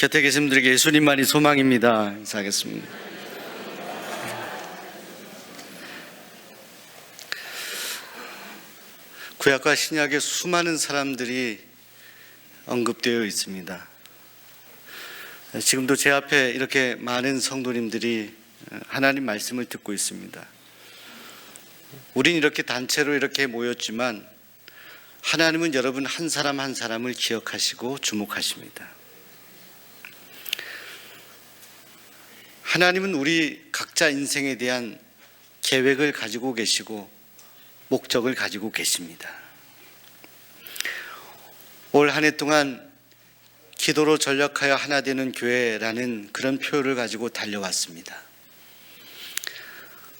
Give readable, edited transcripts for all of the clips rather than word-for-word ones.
곁에 계신 분들에게 예수님만이 소망입니다. 인사하겠습니다. 구약과 신약에 수많은 사람들이 언급되어 있습니다. 지금도 제 앞에 이렇게 많은 성도님들이 하나님 말씀을 듣고 있습니다. 우린 이렇게 단체로 이렇게 모였지만 하나님은 여러분 한 사람 한 사람을 기억하시고 주목하십니다. 하나님은 우리 각자 인생에 대한 계획을 가지고 계시고 목적을 가지고 계십니다. 올 한 해 동안 기도로 전력하여 하나 되는 교회라는 그런 표를 가지고 달려왔습니다.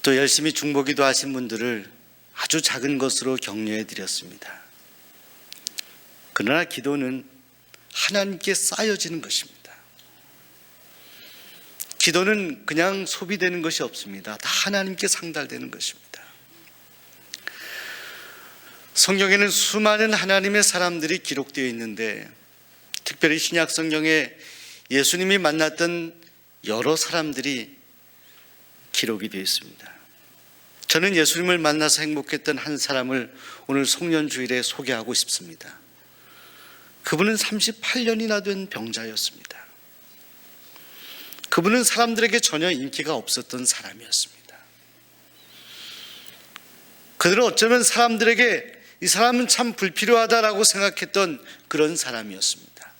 또 열심히 중보기도 하신 분들을 아주 작은 것으로 격려해 드렸습니다. 그러나 기도는 하나님께 쌓여지는 것입니다. 기도는 그냥 소비되는 것이 없습니다. 다 하나님께 상달되는 것입니다. 성경에는 수많은 하나님의 사람들이 기록되어 있는데 특별히 신약 성경에 예수님이 만났던 여러 사람들이 기록이 되어 있습니다. 저는 예수님을 만나서 행복했던 한 사람을 오늘 송년주일에 소개하고 싶습니다. 그분은 38년이나 된 병자였습니다. 그분은 사람들에게 전혀 인기가 없었던 사람이었습니다. 그들은 어쩌면 사람들에게 이 사람은 참 불필요하다라고 생각했던 그런 사람이었습니다.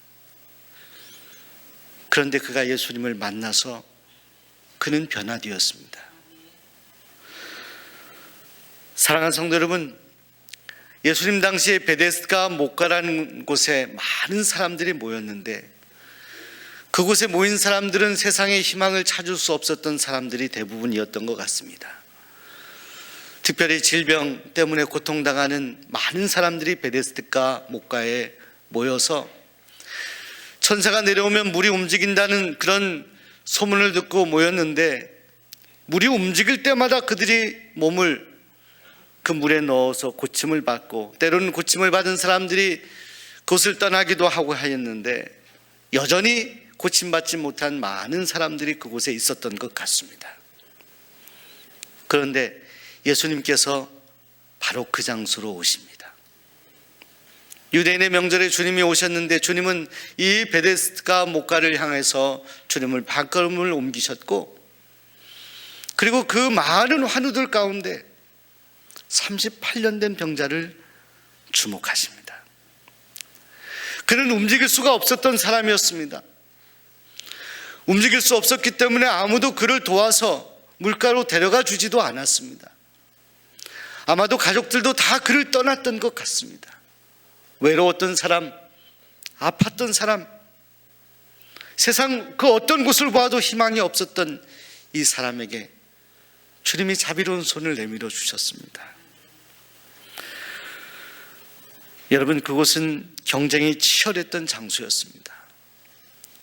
그런데 그가 예수님을 만나서 그는 변화되었습니다. 사랑하는 성도 여러분, 예수님 당시에 베데스다 목가라는 곳에 많은 사람들이 모였는데 그곳에 모인 사람들은 세상의 희망을 찾을 수 없었던 사람들이 대부분이었던 것 같습니다. 특별히 질병 때문에 고통당하는 많은 사람들이 베데스다 목가에 모여서 천사가 내려오면 물이 움직인다는 그런 소문을 듣고 모였는데 물이 움직일 때마다 그들이 몸을 그 물에 넣어서 고침을 받고 때로는 고침을 받은 사람들이 그곳을 떠나기도 하고 하였는데 여전히 고침받지 못한 많은 사람들이 그곳에 있었던 것 같습니다. 그런데 예수님께서 바로 그 장소로 오십니다. 유대인의 명절에 주님이 오셨는데 주님은 이 베데스다 목가를 향해서 주님을 발걸음을 옮기셨고 그리고 그 많은 환우들 가운데 38년 된 병자를 주목하십니다. 그는 움직일 수가 없었던 사람이었습니다. 움직일 수 없었기 때문에 아무도 그를 도와서 물가로 데려가 주지도 않았습니다. 아마도 가족들도 다 그를 떠났던 것 같습니다. 외로웠던 사람, 아팠던 사람, 세상 그 어떤 곳을 봐도 희망이 없었던 이 사람에게 주님이 자비로운 손을 내밀어 주셨습니다. 여러분, 그곳은 경쟁이 치열했던 장소였습니다.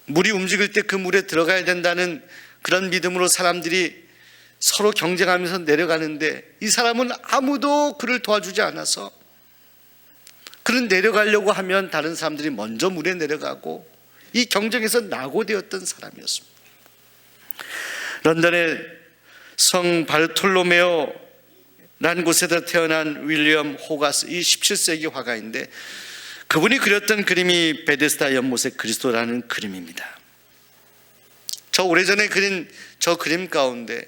물이 움직일 때 그 물에 들어가야 된다는 그런 믿음으로 사람들이 서로 경쟁하면서 내려가는데 이 사람은 아무도 그를 도와주지 않아서 그는 내려가려고 하면 다른 사람들이 먼저 물에 내려가고 이 경쟁에서 낙오되었던 사람이었습니다. 런던의 성 바르톨로메오라는 곳에서 태어난 윌리엄 호가스, 이 17세기 화가인데 그분이 그렸던 그림이 베데스다 연못의 그리스도라는 그림입니다. 저 오래전에 그린 저 그림 가운데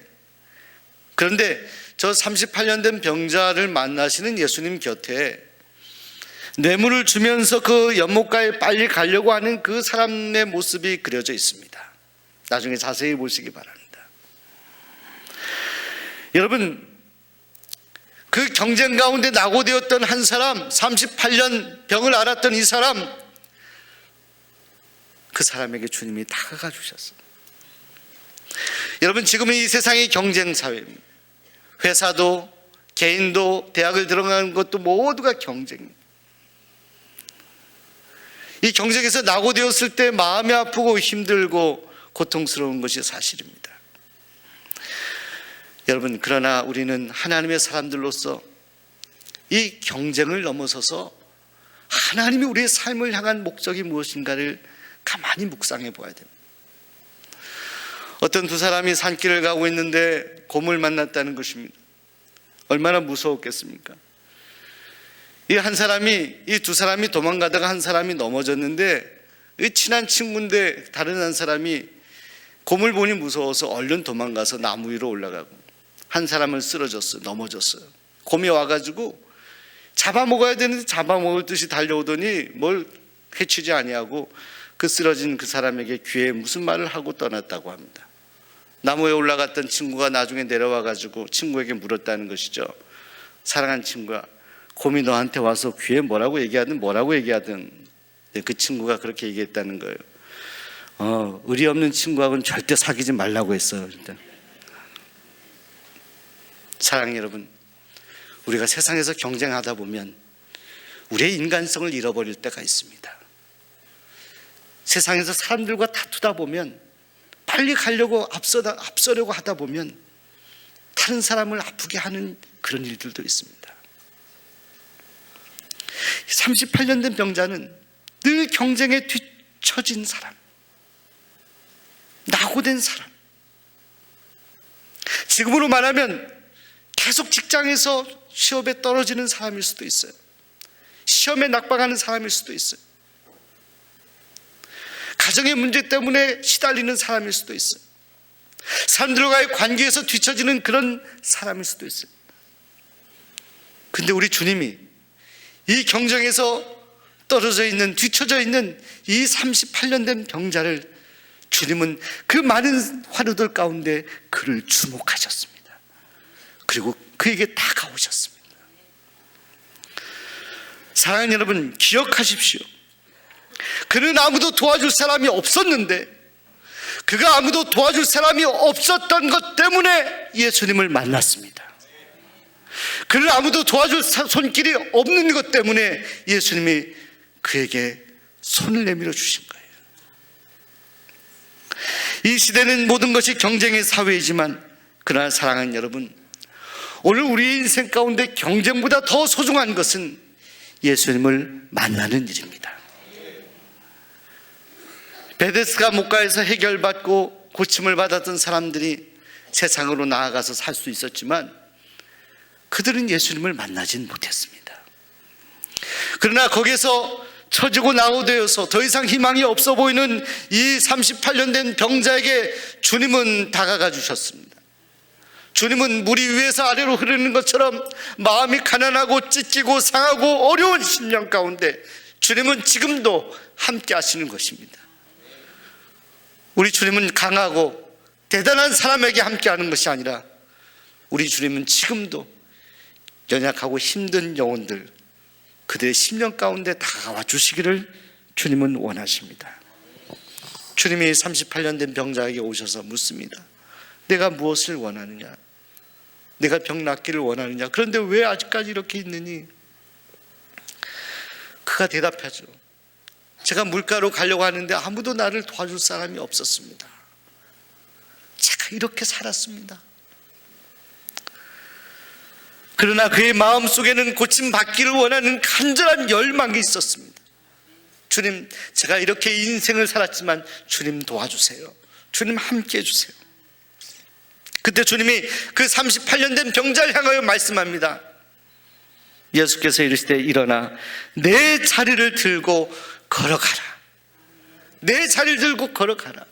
그런데 저 38년 된 병자를 만나시는 예수님 곁에 뇌물을 주면서 그 연못가에 빨리 가려고 하는 그 사람의 모습이 그려져 있습니다. 나중에 자세히 보시기 바랍니다. 여러분, 그 경쟁 가운데 낙오되었던 한 사람, 38년 병을 앓았던 이 사람, 그 사람에게 주님이 다가가 주셨어요. 여러분, 지금은 이 세상이 경쟁 사회입니다. 회사도 개인도 대학을 들어가는 것도 모두가 경쟁입니다. 이 경쟁에서 낙오되었을 때 마음이 아프고 힘들고 고통스러운 것이 사실입니다. 여러분, 그러나 우리는 하나님의 사람들로서 이 경쟁을 넘어서서 하나님이 우리의 삶을 향한 목적이 무엇인가를 가만히 묵상해 보아야 됩니다. 어떤 두 사람이 산길을 가고 있는데 곰을 만났다는 것입니다. 얼마나 무서웠겠습니까? 이 두 사람이 도망가다가 한 사람이 넘어졌는데, 친한 친구인데 다른 한 사람이 곰을 보니 무서워서 얼른 도망가서 나무 위로 올라가고 한 사람을 쓰러졌어요. 넘어졌어요. 곰이 와가지고 잡아먹어야 되는데 잡아먹을 듯이 달려오더니 뭘 해치지 아니하고 그 쓰러진 그 사람에게 귀에 무슨 말을 하고 떠났다고 합니다. 나무에 올라갔던 친구가 나중에 내려와가지고 친구에게 물었다는 것이죠. 사랑하는 친구야, 곰이 너한테 와서 귀에 뭐라고 얘기하든 그 친구가 그렇게 얘기했다는 거예요. 의리 없는 친구하고는 절대 사귀지 말라고 했어요. 일단. 사랑하는 여러분, 우리가 세상에서 경쟁하다 보면 우리의 인간성을 잃어버릴 때가 있습니다. 세상에서 사람들과 다투다 보면, 빨리 가려고 앞서려고 하다 보면 다른 사람을 아프게 하는 그런 일들도 있습니다. 38년 된 병자는 늘 경쟁에 뒤처진 사람, 낙오된 사람, 지금으로 말하면 계속 직장에서 시험에 떨어지는 사람일 수도 있어요. 시험에 낙방하는 사람일 수도 있어요. 가정의 문제 때문에 시달리는 사람일 수도 있어요. 사람들과의 관계에서 뒤처지는 그런 사람일 수도 있어요. 근데 우리 주님이 이 경쟁에서 떨어져 있는, 뒤처져 있는 이 38년 된 병자를, 주님은 그 많은 화류들 가운데 그를 주목하셨습니다. 그리고 그에게 다가오셨습니다. 사랑하는 여러분, 기억하십시오. 그는 아무도 도와줄 사람이 없었는데, 그가 아무도 도와줄 사람이 없었던 것 때문에 예수님을 만났습니다. 그를 아무도 도와줄 손길이 없는 것 때문에 예수님이 그에게 손을 내밀어 주신 거예요. 이 시대는 모든 것이 경쟁의 사회이지만, 그러나 사랑하는 여러분, 오늘 우리의 인생 가운데 경쟁보다 더 소중한 것은 예수님을 만나는 일입니다. 베데스다 목가에서 해결받고 고침을 받았던 사람들이 세상으로 나아가서 살 수 있었지만 그들은 예수님을 만나진 못했습니다. 그러나 거기서 처지고 낙오되어서 더 이상 희망이 없어 보이는 이 38년 된 병자에게 주님은 다가가 주셨습니다. 주님은 물이 위에서 아래로 흐르는 것처럼 마음이 가난하고 찢기고 상하고 어려운 심령 가운데 주님은 지금도 함께 하시는 것입니다. 우리 주님은 강하고 대단한 사람에게 함께하는 것이 아니라 우리 주님은 지금도 연약하고 힘든 영혼들, 그들의 심령 가운데 다가와 주시기를 주님은 원하십니다. 주님이 38년 된 병자에게 오셔서 묻습니다. 내가 무엇을 원하느냐? 내가 병 낫기를 원하느냐? 그런데 왜 아직까지 이렇게 있느니? 그가 대답하죠. 제가 물가로 가려고 하는데 아무도 나를 도와줄 사람이 없었습니다. 제가 이렇게 살았습니다. 그러나 그의 마음속에는 고침받기를 원하는 간절한 열망이 있었습니다. 주님, 제가 이렇게 인생을 살았지만 주님 도와주세요. 주님 함께 해주세요. 그때 주님이 그 38년 된 병자를 향하여 말씀합니다. 예수께서 이르시되 일어나 내 자리를 들고 걸어가라. 내 자리를 들고 걸어가라.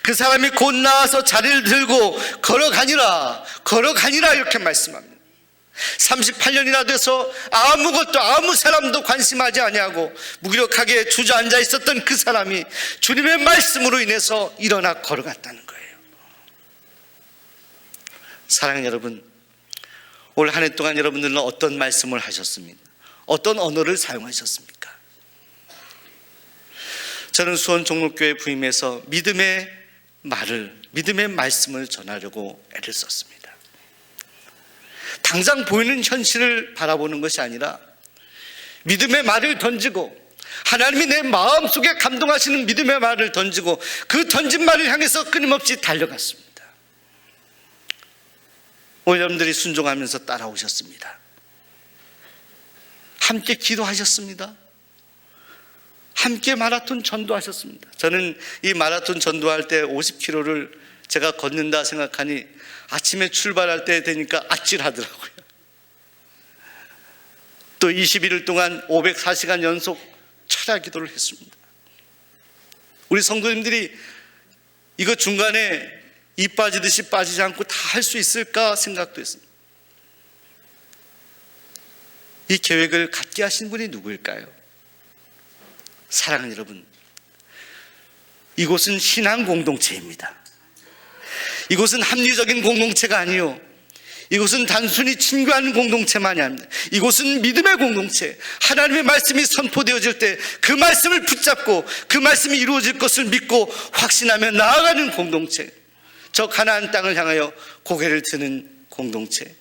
그 사람이 곧 나와서 자리를 들고 걸어가니라 이렇게 말씀합니다. 38년이나 돼서 아무것도 아무 사람도 관심하지 아니하고 무기력하게 주저앉아 있었던 그 사람이 주님의 말씀으로 인해서 일어나 걸어갔다는 거예요. 사랑하는 여러분, 올 한 해 동안 여러분들은 어떤 말씀을 하셨습니까? 어떤 언어를 사용하셨습니까? 저는 수원 종로교회 부임해서 믿음의 말씀을 전하려고 애를 썼습니다. 당장 보이는 현실을 바라보는 것이 아니라 믿음의 말을 던지고, 하나님이 내 마음속에 감동하시는 믿음의 말을 던지고 그 던진 말을 향해서 끊임없이 달려갔습니다. 오늘 여러분들이 순종하면서 따라오셨습니다. 함께 기도하셨습니다. 함께 마라톤 전도하셨습니다. 저는 이 마라톤 전도할 때 50km를 제가 걷는다 생각하니 아침에 출발할 때 되니까 아찔하더라고요. 또 21일 동안 504시간 연속 철야 기도를 했습니다. 우리 성도님들이 이거 중간에 이 빠지듯이 빠지지 않고 다 할 수 있을까 생각도 했습니다. 이 계획을 갖게 하신 분이 누구일까요? 사랑하는 여러분, 이곳은 신앙 공동체입니다. 이곳은 합리적인 공동체가 아니요, 이곳은 단순히 친교하는 공동체만이 아닙니다. 이곳은 믿음의 공동체, 하나님의 말씀이 선포되어질 때 그 말씀을 붙잡고 그 말씀이 이루어질 것을 믿고 확신하며 나아가는 공동체, 저 가나안 땅을 향하여 고개를 드는 공동체.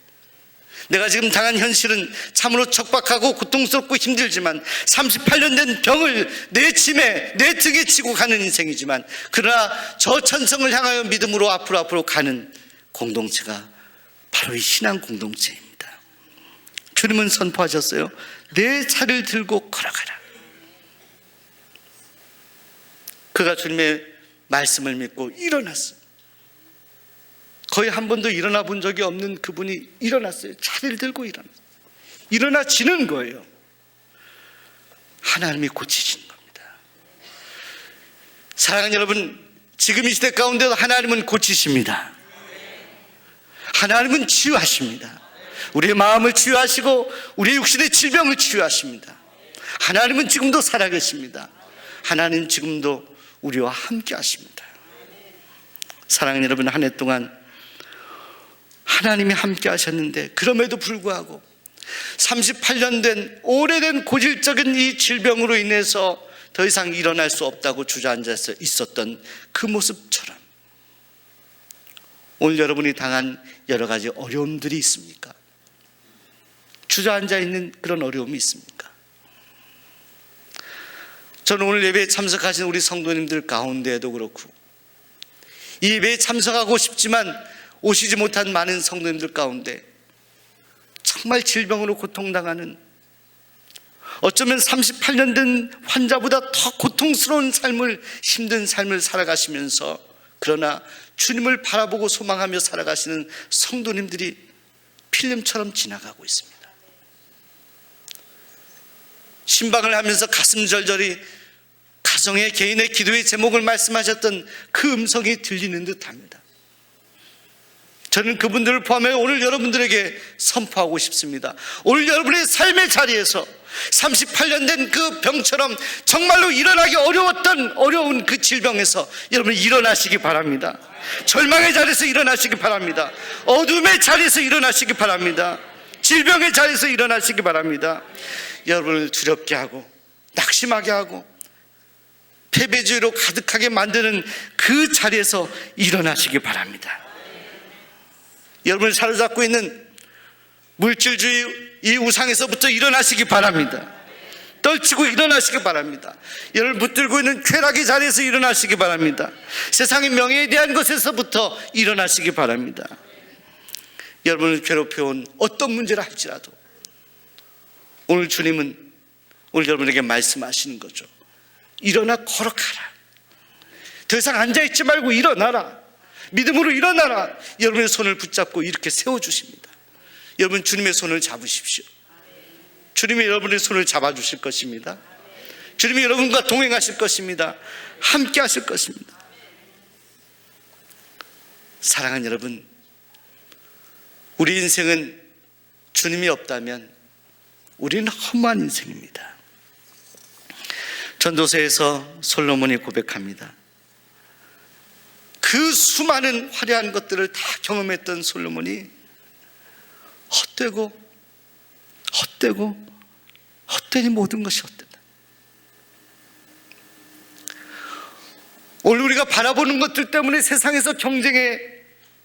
내가 지금 당한 현실은 참으로 척박하고 고통스럽고 힘들지만 38년 된 병을 내 짐에 내 등에 지고 가는 인생이지만, 그러나 저 천성을 향하여 믿음으로 앞으로 가는 공동체가 바로 이 신앙 공동체입니다. 주님은 선포하셨어요. 내 차를 들고 걸어가라. 그가 주님의 말씀을 믿고 일어났어요. 거의 한 번도 일어나 본 적이 없는 그분이 일어났어요. 차를 들고 일어나지는 거예요. 하나님이 고치신 겁니다. 사랑하는 여러분, 지금 이 시대 가운데도 하나님은 고치십니다. 하나님은 치유하십니다. 우리의 마음을 치유하시고 우리의 육신의 질병을 치유하십니다. 하나님은 지금도 살아계십니다. 하나님 지금도 우리와 함께 하십니다. 사랑하는 여러분, 한 해 동안 하나님이 함께 하셨는데 그럼에도 불구하고 38년 된 오래된 고질적인 이 질병으로 인해서 더 이상 일어날 수 없다고 주저앉아서 있었던 그 모습처럼 오늘 여러분이 당한 여러 가지 어려움들이 있습니까? 주저앉아 있는 그런 어려움이 있습니까? 저는 오늘 예배에 참석하신 우리 성도님들 가운데에도 그렇고, 이 예배에 참석하고 싶지만 오시지 못한 많은 성도님들 가운데 정말 질병으로 고통당하는, 어쩌면 38년 된 환자보다 더 고통스러운 삶을, 힘든 삶을 살아가시면서 그러나 주님을 바라보고 소망하며 살아가시는 성도님들이 필름처럼 지나가고 있습니다. 신방을 하면서 가슴 절절히 가정의 개인의 기도의 제목을 말씀하셨던 그 음성이 들리는 듯합니다. 저는 그분들을 포함해 오늘 여러분들에게 선포하고 싶습니다. 오늘 여러분의 삶의 자리에서 38년 된 그 병처럼 정말로 일어나기 어려운 그 질병에서 여러분 일어나시기 바랍니다. 절망의 자리에서 일어나시기 바랍니다. 어둠의 자리에서 일어나시기 바랍니다. 질병의 자리에서 일어나시기 바랍니다. 여러분을 두렵게 하고 낙심하게 하고 패배주의로 가득하게 만드는 그 자리에서 일어나시기 바랍니다. 여러분을 사로잡고 있는 물질주의 이 우상에서부터 일어나시기 바랍니다. 떨치고 일어나시기 바랍니다. 여러분 붙들고 있는 쾌락의 자리에서 일어나시기 바랍니다. 세상의 명예에 대한 것에서부터 일어나시기 바랍니다. 여러분을 괴롭혀온 어떤 문제라 할지라도 오늘 주님은 오늘 여러분에게 말씀하시는 거죠. 일어나 걸어가라. 더 이상 앉아있지 말고 일어나라. 믿음으로 일어나라. 여러분의 손을 붙잡고 이렇게 세워주십니다. 여러분 주님의 손을 잡으십시오. 주님이 여러분의 손을 잡아주실 것입니다. 주님이 여러분과 동행하실 것입니다. 함께 하실 것입니다. 사랑하는 여러분, 우리 인생은 주님이 없다면 우리는 허무한 인생입니다. 전도서에서 솔로몬이 고백합니다. 그 수많은 화려한 것들을 다 경험했던 솔로몬이 헛되니 모든 것이 헛되다. 오늘 우리가 바라보는 것들 때문에 세상에서 경쟁에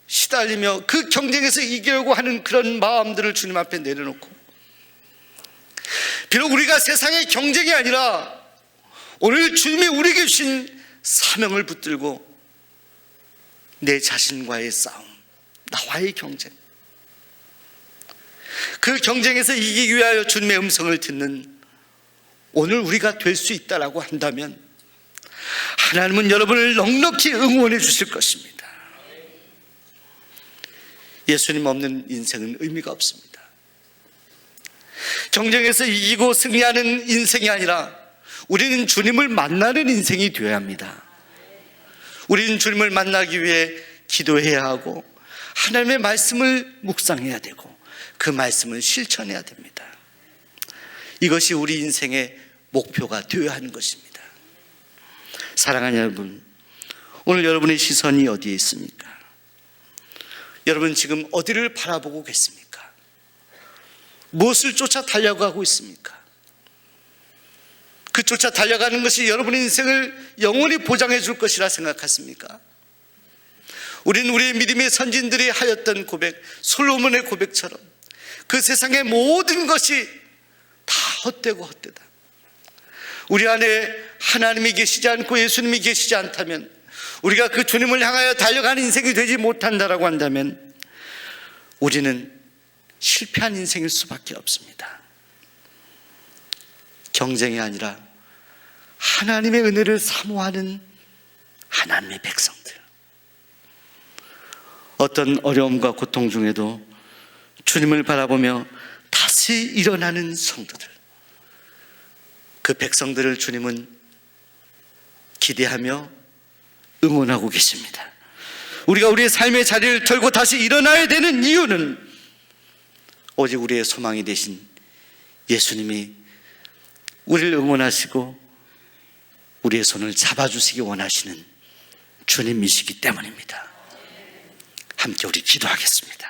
시달리며 그 경쟁에서 이기려고 하는 그런 마음들을 주님 앞에 내려놓고, 비록 우리가 세상의 경쟁이 아니라 오늘 주님이 우리에게 주신 사명을 붙들고 내 자신과의 싸움, 나와의 경쟁, 그 경쟁에서 이기기 위하여 주님의 음성을 듣는 오늘 우리가 될 수 있다라고 한다면 하나님은 여러분을 넉넉히 응원해 주실 것입니다. 예수님 없는 인생은 의미가 없습니다. 경쟁에서 이기고 승리하는 인생이 아니라 우리는 주님을 만나는 인생이 되어야 합니다. 우리는 주님을 만나기 위해 기도해야 하고 하나님의 말씀을 묵상해야 되고 그 말씀을 실천해야 됩니다. 이것이 우리 인생의 목표가 되어야 하는 것입니다. 사랑하는 여러분, 오늘 여러분의 시선이 어디에 있습니까? 여러분 지금 어디를 바라보고 계십니까? 무엇을 쫓아 달려가고 있습니까? 그 쫓아 달려가는 것이 여러분의 인생을 영원히 보장해 줄 것이라 생각하십니까? 우리는 우리의 믿음의 선진들이 하였던 고백, 솔로몬의 고백처럼 그 세상의 모든 것이 다 헛되고 헛되다. 우리 안에 하나님이 계시지 않고 예수님이 계시지 않다면, 우리가 그 주님을 향하여 달려가는 인생이 되지 못한다라고 한다면 우리는 실패한 인생일 수밖에 없습니다. 경쟁이 아니라 하나님의 은혜를 사모하는 하나님의 백성들, 어떤 어려움과 고통 중에도 주님을 바라보며 다시 일어나는 성도들, 그 백성들을 주님은 기대하며 응원하고 계십니다. 우리가 우리의 삶의 자리를 털고 다시 일어나야 되는 이유는 오직 우리의 소망이 되신 예수님이 우리를 응원하시고 우리의 손을 잡아주시기 원하시는 주님이시기 때문입니다. 함께 우리 기도하겠습니다.